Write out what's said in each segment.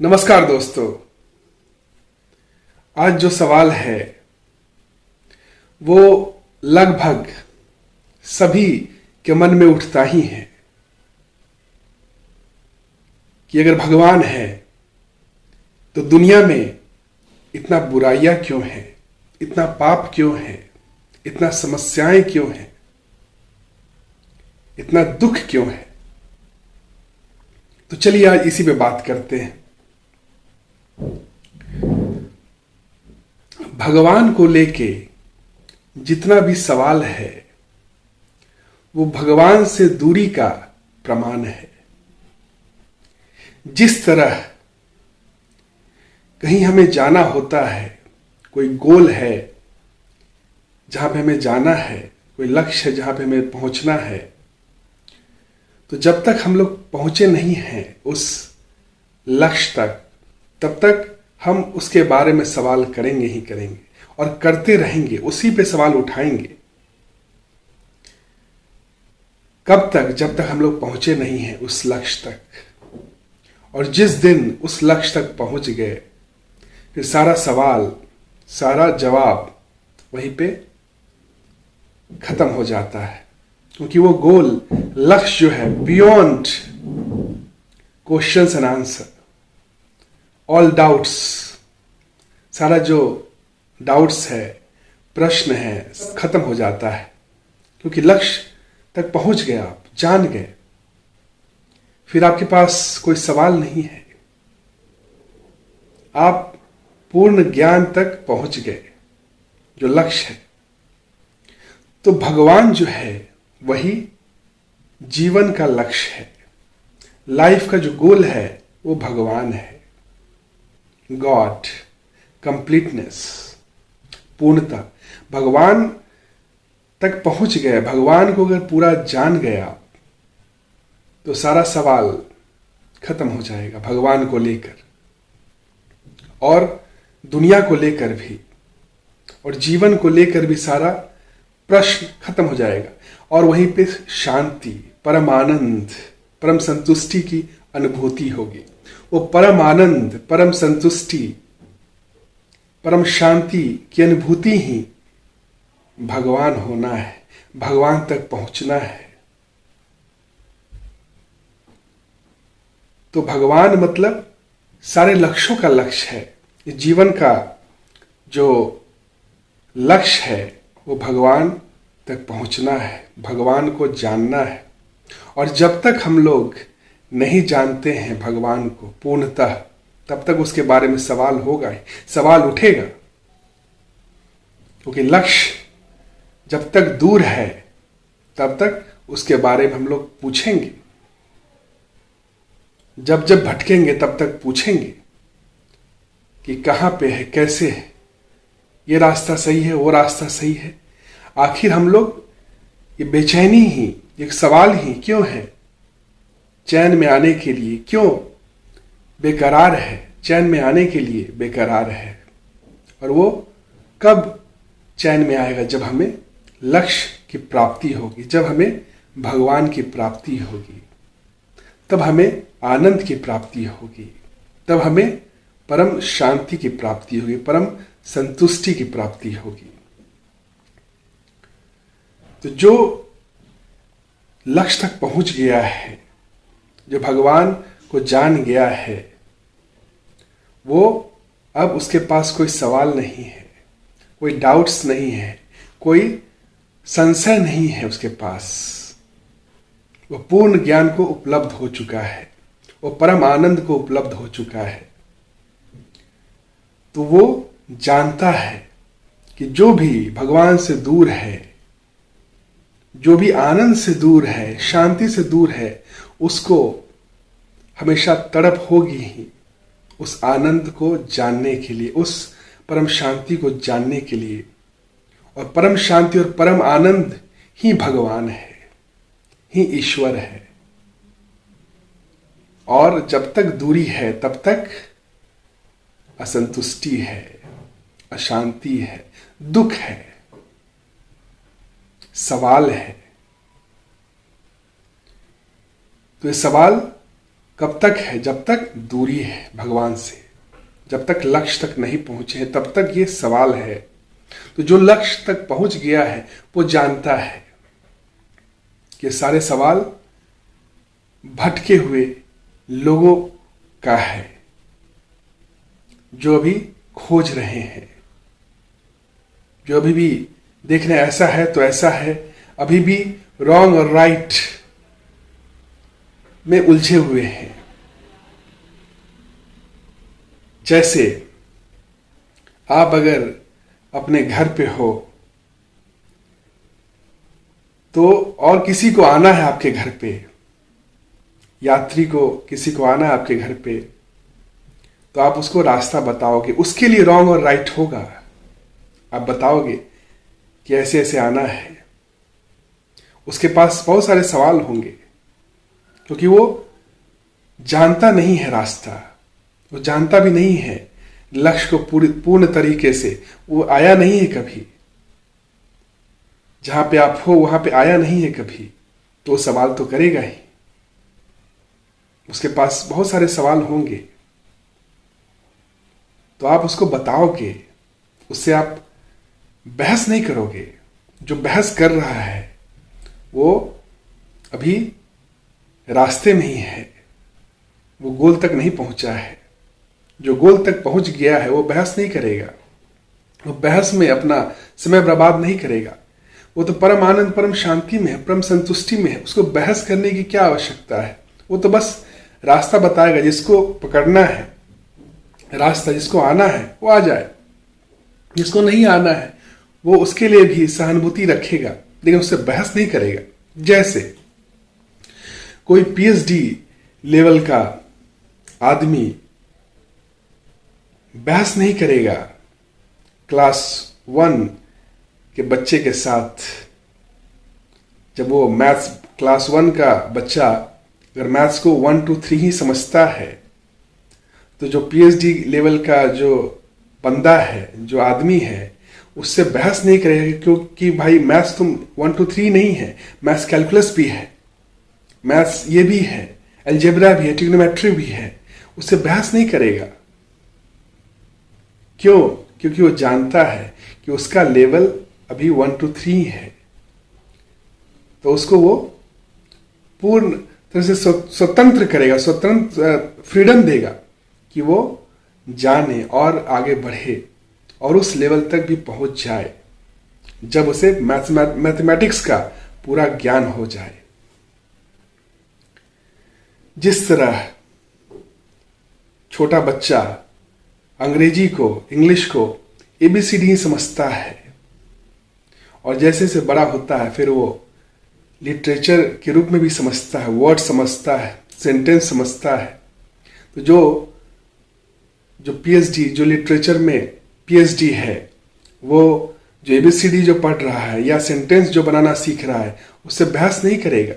नमस्कार दोस्तों। आज जो सवाल है वो लगभग सभी के मन में उठता ही है कि अगर भगवान है तो दुनिया में इतना बुराइयां क्यों है, इतना पाप क्यों है, इतना समस्याएं क्यों हैं, इतना दुख क्यों है। तो चलिए आज इसी पे बात करते हैं। भगवान को लेके जितना भी सवाल है वो भगवान से दूरी का प्रमाण है। जिस तरह कहीं हमें जाना होता है, कोई गोल है जहां पे हमें जाना है, कोई लक्ष्य है जहां पे हमें पहुंचना है, तो जब तक हम लोग पहुंचे नहीं हैं उस लक्ष्य तक, तब तक हम उसके बारे में सवाल करेंगे ही करेंगे और करते रहेंगे, उसी पे सवाल उठाएंगे। कब तक? जब तक हम लोग पहुंचे नहीं हैं उस लक्ष्य तक। और जिस दिन उस लक्ष्य तक पहुंच गए फिर सारा सवाल, सारा जवाब वहीं पे खत्म हो जाता है, क्योंकि वो गोल लक्ष्य जो है beyond questions and answer, all doubts, सारा जो डाउट्स है, प्रश्न है, सब खत्म हो जाता है, क्योंकि लक्ष्य तक पहुंच गए, आप जान गए। फिर आपके पास कोई सवाल नहीं है, आप पूर्ण ज्ञान तक पहुंच गए, जो लक्ष्य है। तो भगवान जो है वही जीवन का लक्ष्य है, लाइफ का जो गोल है वो भगवान है। गॉड, कंप्लीटनेस, पूर्णता। भगवान तक पहुंच गए, भगवान को अगर पूरा जान गया तो सारा सवाल खत्म हो जाएगा भगवान को लेकर, और दुनिया को लेकर भी, और जीवन को लेकर भी सारा प्रश्न खत्म हो जाएगा। और वहीं पे शांति, परम आनंद, परम संतुष्टि की अनुभूति होगी। वो परम आनंद, परम संतुष्टि, परम शांति की अनुभूति ही भगवान होना है, भगवान तक पहुंचना है। तो भगवान मतलब सारे लक्ष्यों का लक्ष्य है। जीवन का जो लक्ष्य है वो भगवान तक पहुंचना है, भगवान को जानना है। और जब तक हम लोग नहीं जानते हैं भगवान को पूर्णतः, तब तक उसके बारे में सवाल होगा ही, सवाल उठेगा। क्योंकि लक्ष्य जब तक दूर है तब तक उसके बारे में हम लोग पूछेंगे, जब जब भटकेंगे तब तक पूछेंगे कि कहाँ पे है, कैसे है, ये रास्ता सही है, वो रास्ता सही है। आखिर हम लोग ये बेचैनी ही, एक सवाल ही क्यों है? चैन में आने के लिए क्यों बेकरार है? चैन में आने के लिए बेकरार है। और वो कब चैन में आएगा? जब हमें लक्ष्य की प्राप्ति होगी, जब हमें भगवान की प्राप्ति होगी, तब हमें आनंद की प्राप्ति होगी, तब हमें परम शांति की प्राप्ति होगी, परम संतुष्टि की प्राप्ति होगी। तो जो लक्ष्य तक पहुंच गया है, जो भगवान को जान गया है, वो अब उसके पास कोई सवाल नहीं है, कोई डाउट्स नहीं है, कोई संशय नहीं है उसके पास। वो पूर्ण ज्ञान को उपलब्ध हो चुका है, वो परम आनंद को उपलब्ध हो चुका है। तो वो जानता है कि जो भी भगवान से दूर है, जो भी आनंद से दूर है, शांति से दूर है, उसको हमेशा तड़प होगी ही उस आनंद को जानने के लिए, उस परम शांति को जानने के लिए। और परम शांति और परम आनंद ही भगवान है, ही ईश्वर है। और जब तक दूरी है तब तक असंतुष्टि है, अशांति है, दुख है, सवाल है। तो ये सवाल कब तक है? जब तक दूरी है भगवान से, जब तक लक्ष्य तक नहीं पहुंचे हैं तब तक ये सवाल है। तो जो लक्ष्य तक पहुंच गया है वो जानता है कि सारे सवाल भटके हुए लोगों का है, जो अभी खोज रहे हैं, जो अभी भी देख रहे हैं ऐसा है तो ऐसा है, अभी भी रॉन्ग और राइट में उलझे हुए हैं। जैसे आप अगर अपने घर पे हो तो और किसी को आना है आपके घर पे, यात्री को किसी को आना है आपके घर पे, तो आप उसको रास्ता बताओगे। उसके लिए रॉन्ग और राइट होगा, आप बताओगे कि ऐसे ऐसे आना है। उसके पास बहुत सारे सवाल होंगे क्योंकि वो जानता नहीं है रास्ता, वो जानता भी नहीं है लक्ष्य को पूर्ण तरीके से, वो आया नहीं है कभी, जहां पे आप हो वहां पे आया नहीं है कभी, तो सवाल तो करेगा ही। उसके पास बहुत सारे सवाल होंगे, तो आप उसको बताओगे, उससे आप बहस नहीं करोगे। जो बहस कर रहा है वो अभी रास्ते में ही है, वो गोल तक नहीं पहुंचा है। जो गोल तक पहुंच गया है वो बहस नहीं करेगा, वो बहस में अपना समय बर्बाद नहीं करेगा। वो तो परम आनंद परम शांति में है, परम संतुष्टि में है। उसको बहस करने की क्या आवश्यकता है? वो तो बस रास्ता बताएगा, जिसको पकड़ना है रास्ता, जिसको आना है वो आ जाए, जिसको नहीं आना है वो उसके लिए भी सहानुभूति रखेगा, लेकिन उससे बहस नहीं करेगा। जैसे कोई पीएचडी लेवल का आदमी बहस नहीं करेगा क्लास 1 के बच्चे के साथ। जब वो मैथ्स क्लास 1 का बच्चा अगर मैथ्स को 1 2 3 ही समझता है, तो जो पीएचडी लेवल का जो बंदा है, जो आदमी है, उससे बहस नहीं करेगा, क्योंकि भाई मैथ्स तुम 1 2 3 नहीं है, मैथ्स कैलकुलस भी है, मैथ्स ये भी है, अलजेब्रा भी है, ट्रिग्नोमेट्री भी है। उससे बहस नहीं करेगा। क्यों? क्योंकि वो जानता है कि उसका लेवल अभी 1 2 3 है, तो उसको वो पूर्ण तरह से स्वतंत्र करेगा, स्वतंत्र फ्रीडम देगा कि वो जाने और आगे बढ़े और उस लेवल तक भी पहुंच जाए जब उसे मैथमेटिक्स का पूरा ज्ञान हो जाए। जिस तरह छोटा बच्चा अंग्रेजी को, इंग्लिश को एबीसीडी ही समझता है, और जैसे जैसे बड़ा होता है फिर वो लिटरेचर के रूप में भी समझता है, वर्ड समझता है, सेंटेंस समझता है। तो जो पीएचडी, जो लिटरेचर में पीएचडी है, वो जो एबीसीडी जो पढ़ रहा है या सेंटेंस जो बनाना सीख रहा है, उससे बहस नहीं करेगा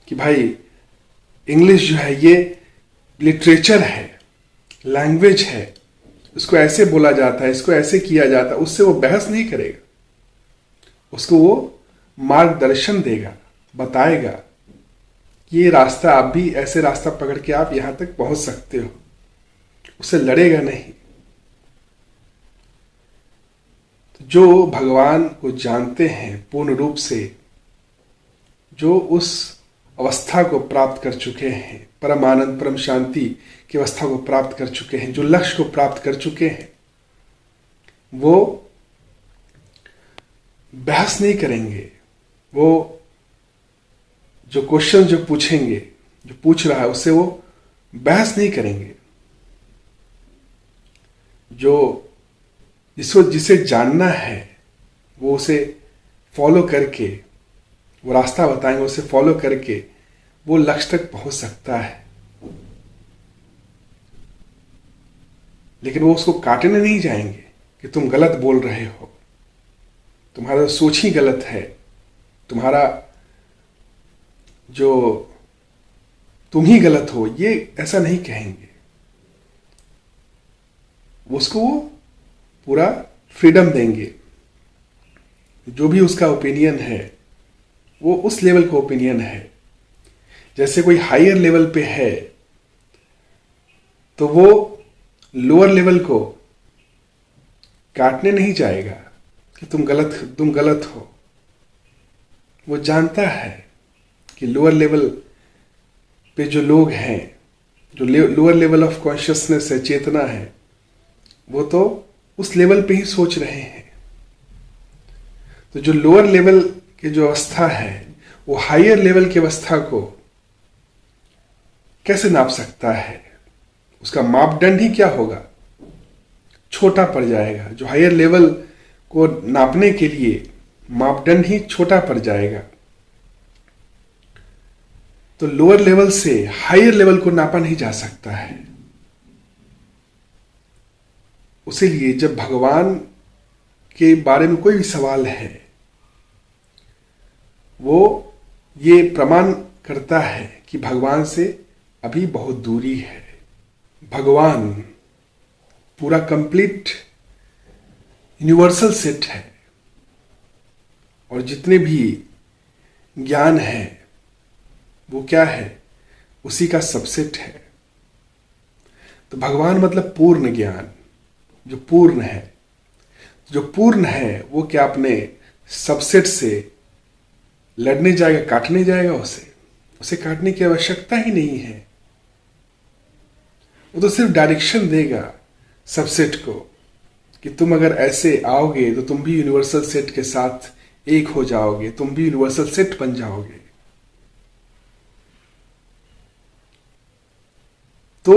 कि भाई इंग्लिश जो है ये लिटरेचर है, लैंग्वेज है, उसको ऐसे बोला जाता है, इसको ऐसे किया जाता है। उससे वो बहस नहीं करेगा, उसको वो मार्गदर्शन देगा, बताएगा कि ये रास्ता, आप भी ऐसे रास्ता पकड़ के आप यहां तक पहुंच सकते हो। उससे लड़ेगा नहीं। तो जो भगवान को जानते हैं पूर्ण रूप से, जो उस अवस्था को प्राप्त कर चुके हैं, परम आनंद परम शांति की अवस्था को प्राप्त कर चुके हैं, जो लक्ष्य को प्राप्त कर चुके हैं, वो बहस नहीं करेंगे। वो जो क्वेश्चन जो पूछेंगे, जो पूछ रहा है, उससे वो बहस नहीं करेंगे। जो जिसे जानना है वो उसे फॉलो करके, वो रास्ता बताएंगे, उसे फॉलो करके वो लक्ष्य तक पहुंच सकता है। लेकिन वो उसको काटने नहीं जाएंगे कि तुम गलत बोल रहे हो, तुम्हारा सोच ही गलत है, तुम्हारा जो तुम ही गलत हो, ये ऐसा नहीं कहेंगे। उसको वो पूरा फ्रीडम देंगे। जो भी उसका ओपिनियन है वो उस लेवल का ओपिनियन है, जैसे कोई हायर लेवल पे है तो वो लोअर लेवल को काटने नहीं जाएगा कि तुम गलत हो। वो जानता है कि लोअर लेवल पे जो लोग हैं, जो लोअर लेवल ऑफ कॉन्शियसनेस है, चेतना है, वो तो उस लेवल पे ही सोच रहे हैं। तो जो लोअर लेवल की जो अवस्था है वो हायर लेवल की अवस्था को कैसे नाप सकता है? उसका मापदंड ही क्या होगा? छोटा पड़ जाएगा। जो हायर लेवल को नापने के लिए मापदंड ही छोटा पड़ जाएगा। तो लोअर लेवल से हायर लेवल को नापा नहीं जा सकता है। उसीलिए जब भगवान के बारे में कोई भी सवाल है, वो ये प्रमाण करता है कि भगवान से अभी बहुत दूरी है। भगवान पूरा कंप्लीट यूनिवर्सल सेट है और जितने भी ज्ञान है वो क्या है? उसी का सबसेट है। तो भगवान मतलब पूर्ण ज्ञान, जो पूर्ण है। जो पूर्ण है वो क्या अपने सबसेट से लड़ने जाएगा, काटने जाएगा? उसे काटने की आवश्यकता ही नहीं है। वो तो सिर्फ डायरेक्शन देगा सबसेट को कि तुम अगर ऐसे आओगे तो तुम भी यूनिवर्सल सेट के साथ एक हो जाओगे, तुम भी यूनिवर्सल सेट बन जाओगे। तो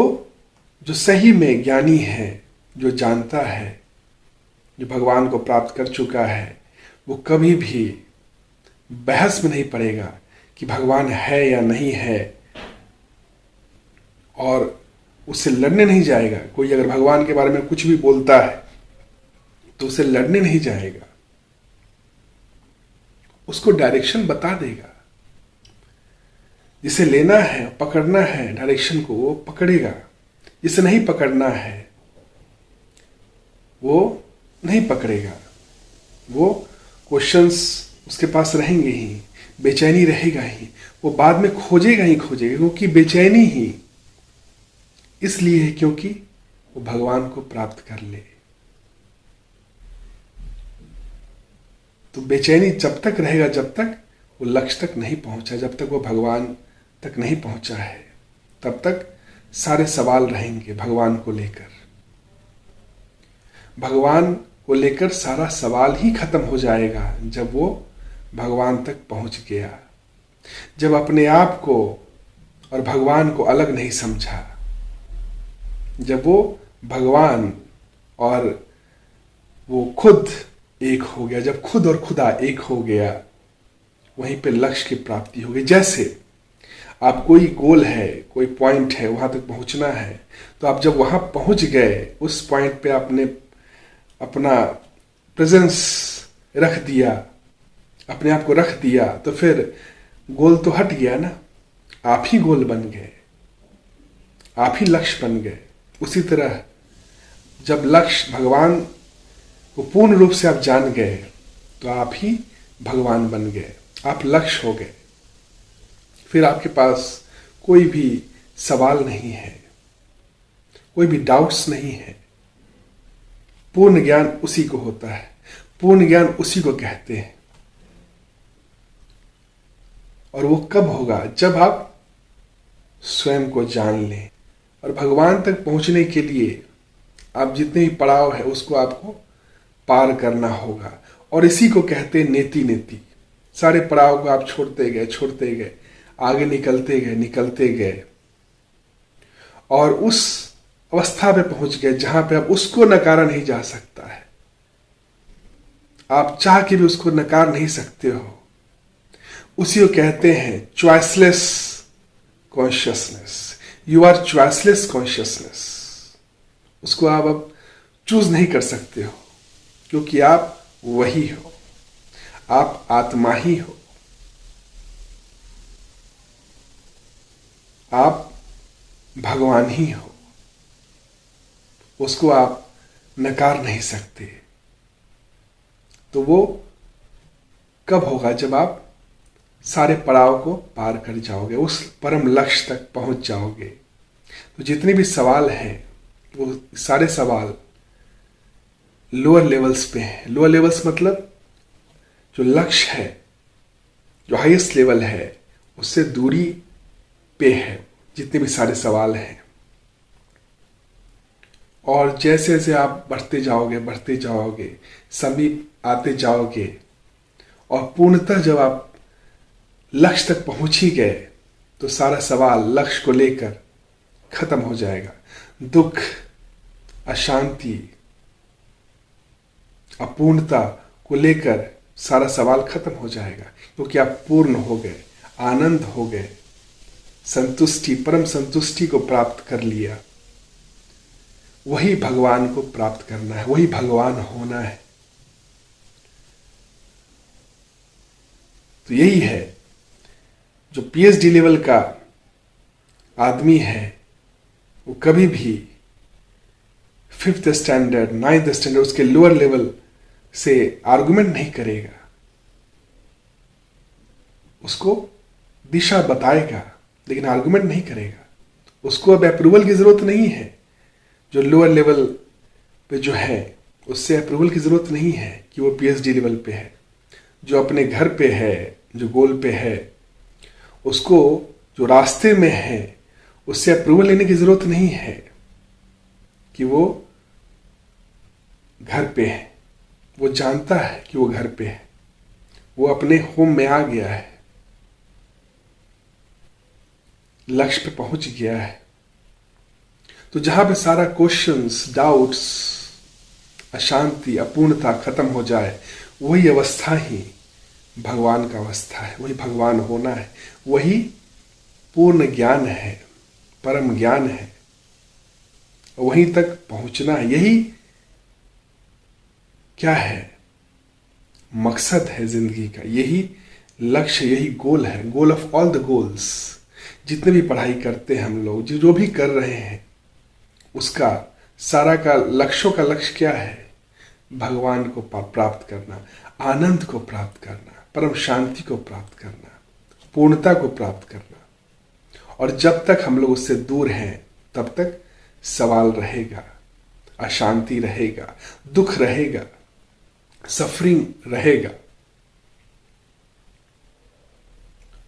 जो सही में ज्ञानी है, जो जानता है, जो भगवान को प्राप्त कर चुका है, वो कभी भी बहस में नहीं पड़ेगा कि भगवान है या नहीं है, और उससे लड़ने नहीं जाएगा। कोई अगर भगवान के बारे में कुछ भी बोलता है तो उसे लड़ने नहीं जाएगा, उसको डायरेक्शन बता देगा। जिसे लेना है, पकड़ना है डायरेक्शन को, वो पकड़ेगा। जिसे नहीं पकड़ना है वो नहीं पकड़ेगा। वो क्वेश्चंस उसके पास रहेंगे ही, बेचैनी रहेगा ही, वो बाद में खोजेगा ही खोजेगा। क्योंकि बेचैनी ही इसलिए है क्योंकि वो भगवान को प्राप्त कर ले। तो बेचैनी जब तक रहेगा जब तक वो लक्ष्य तक नहीं पहुंचा, जब तक वो भगवान तक नहीं पहुंचा है, तब तक सारे सवाल रहेंगे भगवान को लेकर। भगवान को लेकर सारा सवाल ही खत्म हो जाएगा जब वो भगवान तक पहुंच गया। जब अपने आप को और भगवान को अलग नहीं समझा, जब वो भगवान और वो खुद एक हो गया, जब खुद और खुदा एक हो गया, वहीं पे लक्ष्य की प्राप्ति हो गई। जैसे आप कोई गोल है, कोई पॉइंट है, वहां तक पहुंचना है, तो आप जब वहां पहुंच गए, उस पॉइंट पे आपने अपना प्रेजेंस रख दिया, अपने आप को रख दिया, तो फिर गोल तो हट गया ना। आप ही गोल बन गए, आप ही लक्ष्य बन गए। उसी तरह जब लक्ष्य भगवान को पूर्ण रूप से आप जान गए तो आप ही भगवान बन गए, आप लक्ष्य हो गए। फिर आपके पास कोई भी सवाल नहीं है, कोई भी डाउट्स नहीं है। पूर्ण ज्ञान उसी को होता है, पूर्ण ज्ञान उसी को कहते हैं। और वो कब होगा? जब आप स्वयं को जान लें। और भगवान तक पहुंचने के लिए आप जितने भी पड़ाव है उसको आपको पार करना होगा। और इसी को कहते हैं नेति नेति। सारे पड़ाव को आप छोड़ते गए, आगे निकलते गए और उस अवस्था पे पहुंच गए जहां पे अब उसको नकारा नहीं जा सकता है। आप चाह के भी उसको नकार नहीं सकते हो। उसी को कहते हैं choiceless consciousness. You are choiceless consciousness. उसको आप अब चूज नहीं कर सकते हो, क्योंकि आप वही हो, आप आत्मा ही हो। आप भगवान ही हो, उसको आप नकार नहीं सकते। तो वो कब होगा? जब आप सारे पड़ाव को पार कर जाओगे, उस परम लक्ष्य तक पहुंच जाओगे। तो जितने भी सवाल हैं वो सारे सवाल लोअर लेवल्स पे हैं। लोअर लेवल्स मतलब जो लक्ष्य है, जो हाईएस्ट लेवल है, उससे दूरी पे है जितने भी सारे सवाल हैं। और जैसे जैसे आप बढ़ते जाओगे, समीप आते जाओगे, और पूर्णतः जब आप लक्ष्य तक पहुंच ही गए तो सारा सवाल लक्ष्य को लेकर खत्म हो जाएगा। दुख, अशांति, अपूर्णता को लेकर सारा सवाल खत्म हो जाएगा, क्योंकि आप पूर्ण हो गए, आनंद हो गए, संतुष्टि, परम संतुष्टि को प्राप्त कर लिया। वही भगवान को प्राप्त करना है, वही भगवान होना है। तो यही है, जो पीएचडी लेवल का आदमी है वो कभी भी 5th स्टैंडर्ड, 9th स्टैंडर्ड, उसके लोअर लेवल से आर्गुमेंट नहीं करेगा। उसको दिशा बताएगा लेकिन आर्गुमेंट नहीं करेगा। उसको अब अप्रूवल की जरूरत नहीं है। जो लोअर लेवल पे जो है उससे अप्रूवल की जरूरत नहीं है कि वो पीएचडी लेवल पे है। जो अपने घर पे है, जो गोल पे है, उसको जो रास्ते में है उससे अप्रूवल लेने की जरूरत नहीं है कि वो घर पे है। वो जानता है कि वो घर पे है, वो अपने होम में आ गया है, लक्ष्य पे पहुंच गया है। तो जहां पे सारा क्वेश्चंस, डाउट्स, अशांति, अपूर्णता खत्म हो जाए, वही अवस्था ही भगवान का अवस्था है, वही भगवान होना है, वही पूर्ण ज्ञान है, परम ज्ञान है। वहीं तक पहुंचना है। यही क्या है? मकसद है जिंदगी का, यही लक्ष्य, यही गोल है। Goal of all the goals. जितने भी पढ़ाई करते हैं हम लोग, जो भी कर रहे हैं, उसका सारा का लक्ष्यों का लक्ष्य क्या है? भगवान को प्राप्त करना, आनंद को प्राप्त करना, परम शांति को प्राप्त करना, पूर्णता को प्राप्त करना। और जब तक हम लोग उससे दूर हैं तब तक सवाल रहेगा, अशांति रहेगा, दुख रहेगा, सफरिंग रहेगा।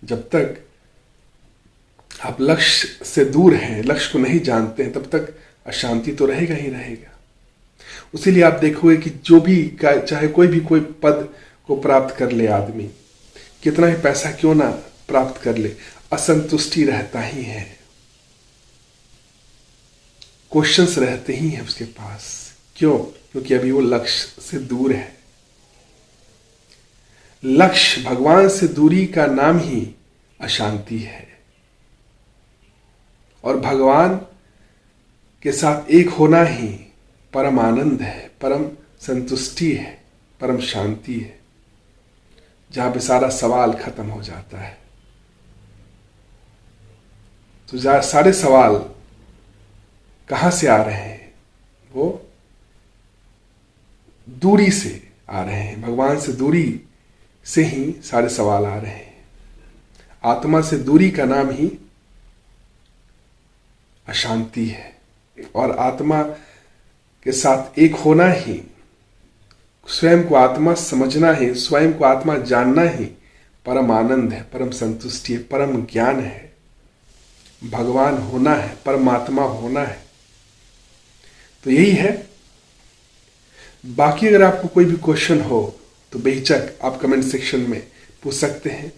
जब तक आप लक्ष्य से दूर हैं, लक्ष्य को नहीं जानते हैं, तब तक अशांति तो रहेगा ही रहेगा। उसीलिए आप देखोगे कि जो भी, चाहे कोई पद को प्राप्त कर ले आदमी, कितना ही पैसा क्यों ना प्राप्त कर ले, असंतुष्टि रहता ही है, क्वेश्चंस रहते ही हैं उसके पास। क्यों? क्योंकि अभी वो लक्ष्य से दूर है। लक्ष्य, भगवान से दूरी का नाम ही अशांति है। और भगवान के साथ एक होना ही परम आनंद है, परम संतुष्टि है, परम शांति है, जहां पे सारा सवाल खत्म हो जाता है। तो सारे सवाल कहां से आ रहे हैं? वो दूरी से आ रहे हैं। भगवान से दूरी से ही सारे सवाल आ रहे हैं। आत्मा से दूरी का नाम ही अशांति है। और आत्मा के साथ एक होना ही, स्वयं को आत्मा समझना ही, स्वयं को आत्मा जानना ही परम आनंद है, परम संतुष्टि है, परम ज्ञान है। भगवान होना है, परमात्मा होना है। तो यही है। बाकी अगर आपको कोई भी क्वेश्चन हो तो बेहिचक आप कमेंट सेक्शन में पूछ सकते हैं।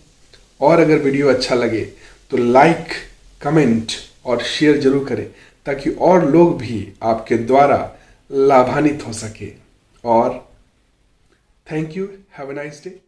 और अगर वीडियो अच्छा लगे तो लाइक, कमेंट और शेयर जरूर करें, ताकि और लोग भी आपके द्वारा लाभान्वित हो सके। और thank you, have a nice day.